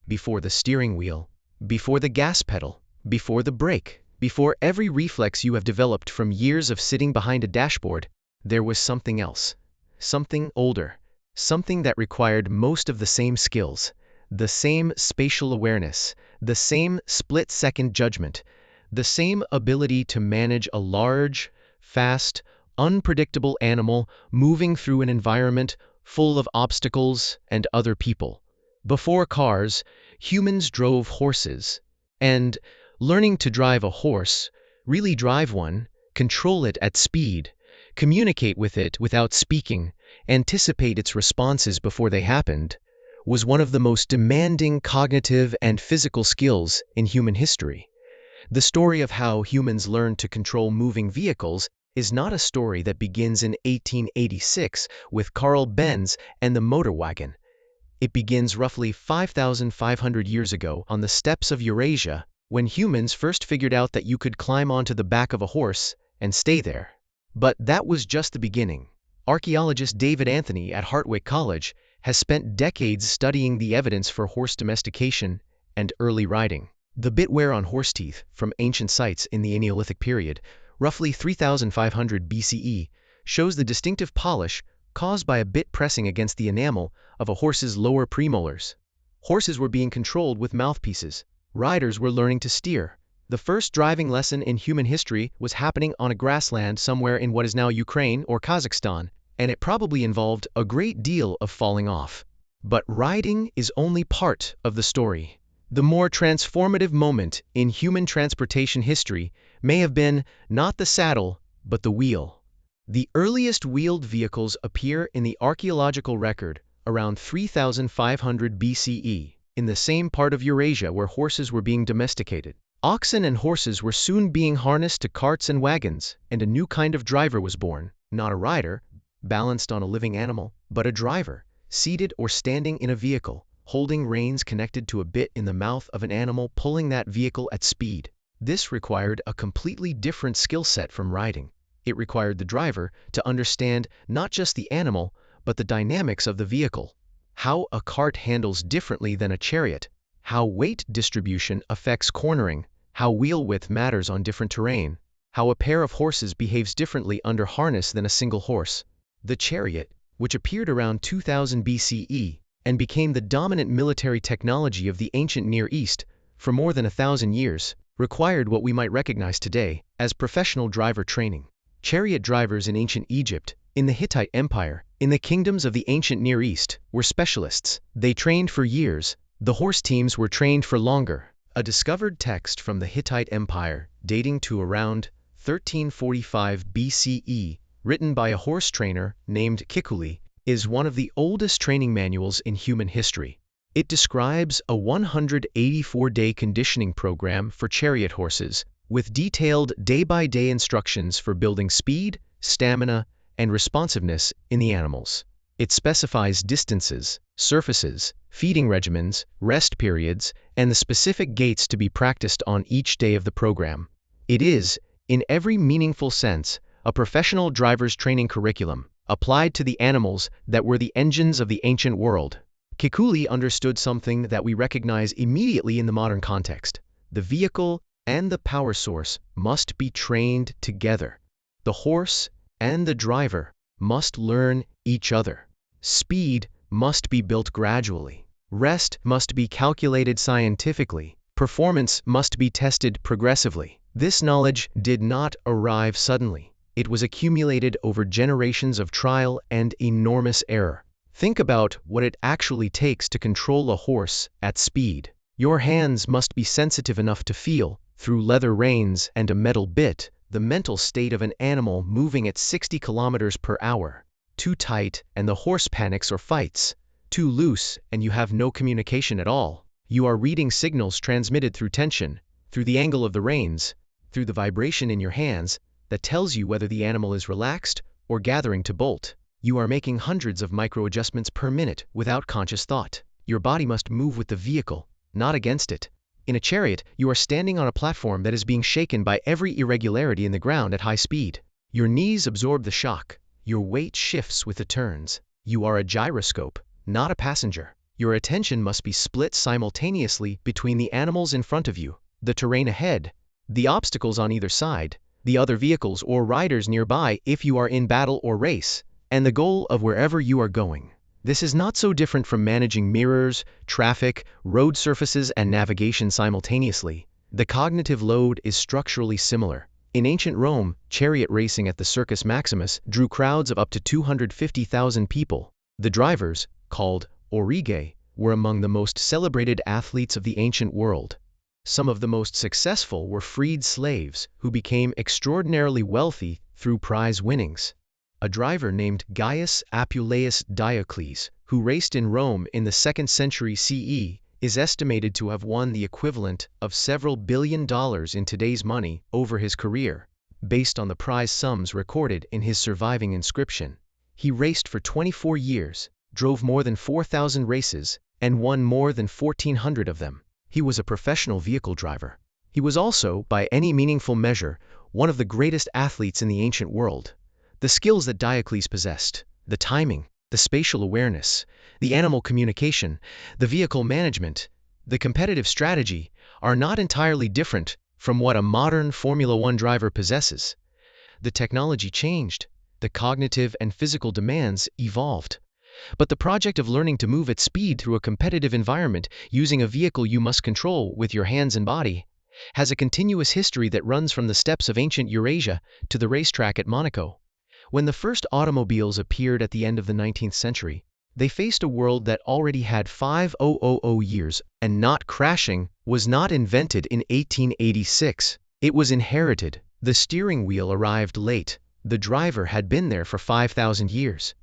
before the steering wheel, before the gas pedal, before the brake, before every reflex you have developed from years of sitting behind a dashboard, there was something else. Something older. Something that required most of the same skills, the same spatial awareness, the same split-second judgment, the same ability to manage a large, fast, unpredictable animal moving through an environment full of obstacles and other people. Before cars, humans drove horses, and learning to drive a horse, really drive one, control it at speed, communicate with it without speaking, anticipate its responses before they happened, was one of the most demanding cognitive and physical skills in human history. The story of how humans learned to control moving vehicles is not a story that begins in 1886 with Carl Benz and the motor wagon. It begins roughly 5,500 years ago on the steppes of Eurasia, when humans first figured out that you could climb onto the back of a horse and stay there. But that was just the beginning. Archaeologist David Anthony at Hartwick College has spent decades studying the evidence for horse domestication and early riding. The bit wear on horse teeth from ancient sites in the Neolithic period, roughly 3,500 BCE, shows the distinctive polish caused by a bit pressing against the enamel of a horse's lower premolars. Horses were being controlled with mouthpieces. Riders were learning to steer. The first driving lesson in human history was happening on a grassland somewhere in what is now Ukraine or Kazakhstan, and it probably involved a great deal of falling off. But riding is only part of the story. The more transformative moment in human transportation history may have been not the saddle, but the wheel. The earliest wheeled vehicles appear in the archaeological record around 3,500 BCE, in the same part of Eurasia where horses were being domesticated. Oxen and horses were soon being harnessed to carts and wagons, and a new kind of driver was born, not a rider, balanced on a living animal, but a driver, seated or standing in a vehicle, holding reins connected to a bit in the mouth of an animal pulling that vehicle at speed. This required a completely different skill set from riding. It required the driver to understand not just the animal, but the dynamics of the vehicle. How a cart handles differently than a chariot, how weight distribution affects cornering, how wheel width matters on different terrain, how a pair of horses behaves differently under harness than a single horse. The chariot, which appeared around 2000 BCE and became the dominant military technology of the ancient Near East for more than 1,000 years, required what we might recognize today as professional driver training. Chariot drivers in ancient Egypt, in the Hittite Empire, in the kingdoms of the ancient Near East, were specialists. They trained for years. The horse teams were trained for longer. A discovered text from the Hittite Empire, dating to around 1345 BCE, written by a horse trainer named Kikuli, is one of the oldest training manuals in human history. It describes a 184-day conditioning program for chariot horses, with detailed day-by-day instructions for building speed, stamina, and responsiveness in the animals. It specifies distances, surfaces, feeding regimens, rest periods, and the specific gaits to be practiced on each day of the program. It is, in every meaningful sense, a professional driver's training curriculum, applied to the animals that were the engines of the ancient world. Kikuli understood something that we recognize immediately in the modern context. The vehicle and the power source must be trained together. The horse and the driver must learn each other. Speed must be built gradually. Rest must be calculated scientifically. Performance must be tested progressively. This knowledge did not arrive suddenly. It was accumulated over generations of trial and enormous error. Think about what it actually takes to control a horse at speed. Your hands must be sensitive enough to feel, through leather reins and a metal bit, the mental state of an animal moving at 60 kilometers per hour. Too tight and the horse panics or fights. Too loose and you have no communication at all. You are reading signals transmitted through tension, through the angle of the reins, through the vibration in your hands, that tells you whether the animal is relaxed or gathering to bolt. You are making hundreds of micro-adjustments per minute without conscious thought. Your body must move with the vehicle, not against it. In a chariot, you are standing on a platform that is being shaken by every irregularity in the ground at high speed. Your knees absorb the shock. Your weight shifts with the turns. You are a gyroscope, not a passenger. Your attention must be split simultaneously between the animals in front of you, the terrain ahead, the obstacles on either side, the other vehicles or riders nearby if you are in battle or race, and the goal of wherever you are going. This is not so different from managing mirrors, traffic, road surfaces, and navigation simultaneously. The cognitive load is structurally similar. In ancient Rome, chariot racing at the Circus Maximus drew crowds of up to 250,000 people. The drivers, called aurige, were among the most celebrated athletes of the ancient world. Some of the most successful were freed slaves, who became extraordinarily wealthy through prize winnings. A driver named Gaius Appuleius Diocles, who raced in Rome in the 2nd century CE, is estimated to have won the equivalent of several $billion in today's money over his career, based on the prize sums recorded in his surviving inscription. He raced for 24 years, drove more than 4,000 races, and won more than 1,400 of them. He was a professional vehicle driver. He was also, by any meaningful measure, one of the greatest athletes in the ancient world. The skills that Diocles possessed, the timing, the spatial awareness, the animal communication, the vehicle management, the competitive strategy, are not entirely different from what a modern Formula One driver possesses. The technology changed, the cognitive and physical demands evolved. But the project of learning to move at speed through a competitive environment using a vehicle you must control with your hands and body has a continuous history that runs from the steppes of ancient Eurasia to the racetrack at Monaco. When the first automobiles appeared at the end of the 19th century, they faced a world that already had 5,000 years, and not crashing was not invented in 1886. It was inherited. The steering wheel arrived late. The driver had been there for 5,000 years.